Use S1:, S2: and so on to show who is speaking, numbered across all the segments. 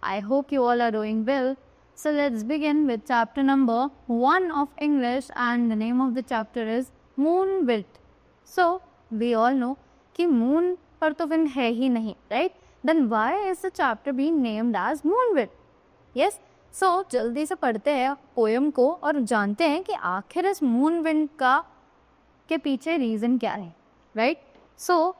S1: I hope you all are doing well. So let's begin with chapter number 1 of English, and the name of the chapter is Moonwilt. So we all know कि moon पर तो wind है ही नहीं, right? Then why is the chapter being named as Moonwilt? Yes. So जल्दी से पढ़ते हैं poem को और जानते हैं कि आखिर इस मून विंड का के पीछे रीजन क्या है, right? So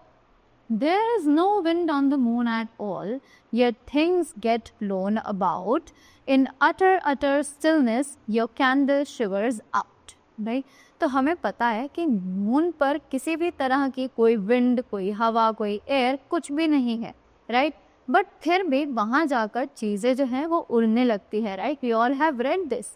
S1: there is no wind on the moon at all, yet things get blown about. In utter stillness, your candle shivers out. Right? तो हमें पता है कि मून पर किसी भी तरह की कोई विंड, कोई हवा, कोई एयर कुछ भी नहीं है, राइट? बट फिर भी वहाँ जाकर चीज़ें जो हैं वो उड़ने लगती है, right? We all have read this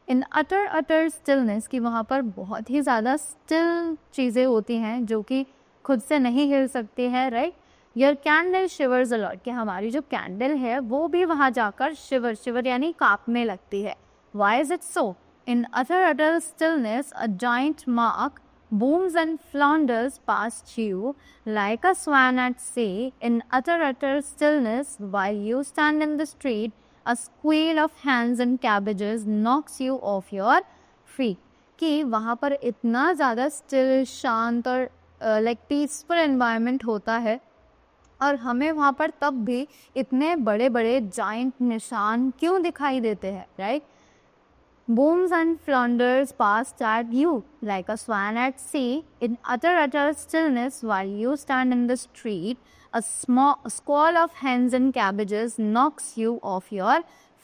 S1: in utter stillness, कि वहाँ पर बहुत ही ज़्यादा स्टिल चीज़ें होती हैं जो कि खुद से नहीं हिल सकती है, right? Your candle shivers a lot, कि हमारी जो कैंडल है वो भी वहाँ जाकर शिवर यानी कांपने लगती है. Why is it so? In utter stillness a giant mark booms and flounders past you like a swan at sea. In utter stillness, while you stand in the street, a squeal of hens and cabbages knocks you off your feet. कि वहाँ पर इतना ज़्यादा still, शांत और like peaceful environment होता है, और हमें वहाँ पर तब भी इतने बड़े बड़े जाइंट निशान क्यों दिखाई देते हैं, right? Booms and flounders passed at you like a swan at sea. In utter stillness, while you stand in the street, a squall of hens and cabbages knocks you off your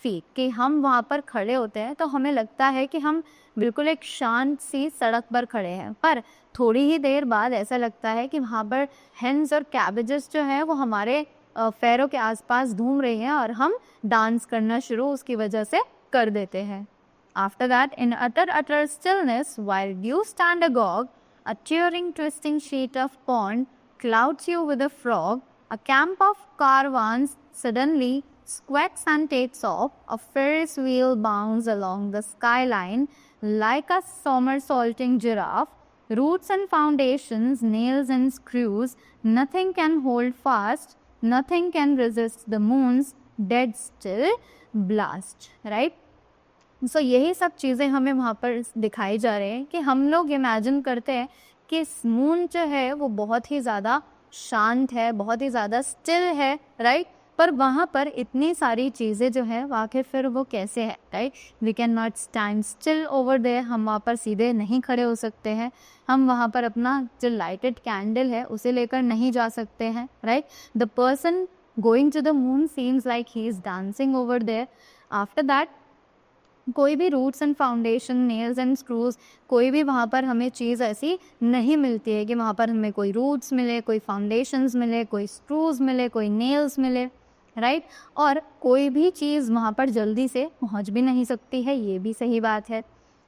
S1: feet. कि हम वहाँ पर खड़े होते हैं तो हमें लगता है कि हम बिल्कुल एक शांत सी सड़क पर खड़े हैं, पर थोड़ी ही देर बाद ऐसा लगता है कि वहाँ पर हेन्स और कैबेजेस जो हैं वो हमारे पैरों के आसपास घूम रही हैं और हम डांस करना शुरू उसकी वजह से कर देते हैं. After that, in utter stillness, while you stand agog, a cheering, twisting sheet of pond clouds you with a frog. A camp of caravans suddenly squats and takes off. A Ferris wheel bounds along the skyline like a somersaulting giraffe. Roots and foundations, nails and screws, nothing can hold fast, nothing can resist the moon's dead still blast. Right? सो यही सब चीज़ें हमें वहाँ पर दिखाई जा रहे हैं कि हम लोग इमेजिन करते हैं कि मून जो है वो बहुत ही ज़्यादा शांत है, बहुत ही ज़्यादा स्टिल है, राइट? पर वहाँ पर इतनी सारी चीज़ें जो हैं आखिर फिर वो कैसे है, right? We can not stand still over there, हम वहाँ पर सीधे नहीं खड़े हो सकते हैं, हम वहाँ पर अपना जो लाइटेड कैंडल है उसे लेकर नहीं जा सकते हैं, right? The person going to the moon seems like he is dancing over there. After that कोई भी roots and foundation, nails and screws, कोई भी वहाँ पर हमें चीज़ ऐसी नहीं मिलती है कि वहाँ पर हमें कोई रूट्स मिले, कोई फाउंडेशंस मिले, कोई स्क्रूज मिले, कोई नेल्स मिले, राइट? और कोई भी चीज़ वहाँ पर जल्दी से पहुँच भी नहीं सकती है, ये भी सही बात है.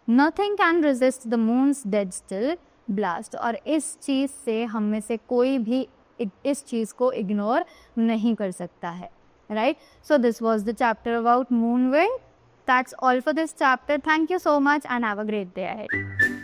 S1: Nothing can resist the moons dead still blast, और इस चीज़ से हम में से कोई भी इस चीज़ को इग्नोर नहीं कर सकता है, right? So this was the chapter about moon wind. That's all for this chapter. Thank you so much and have a great day ahead.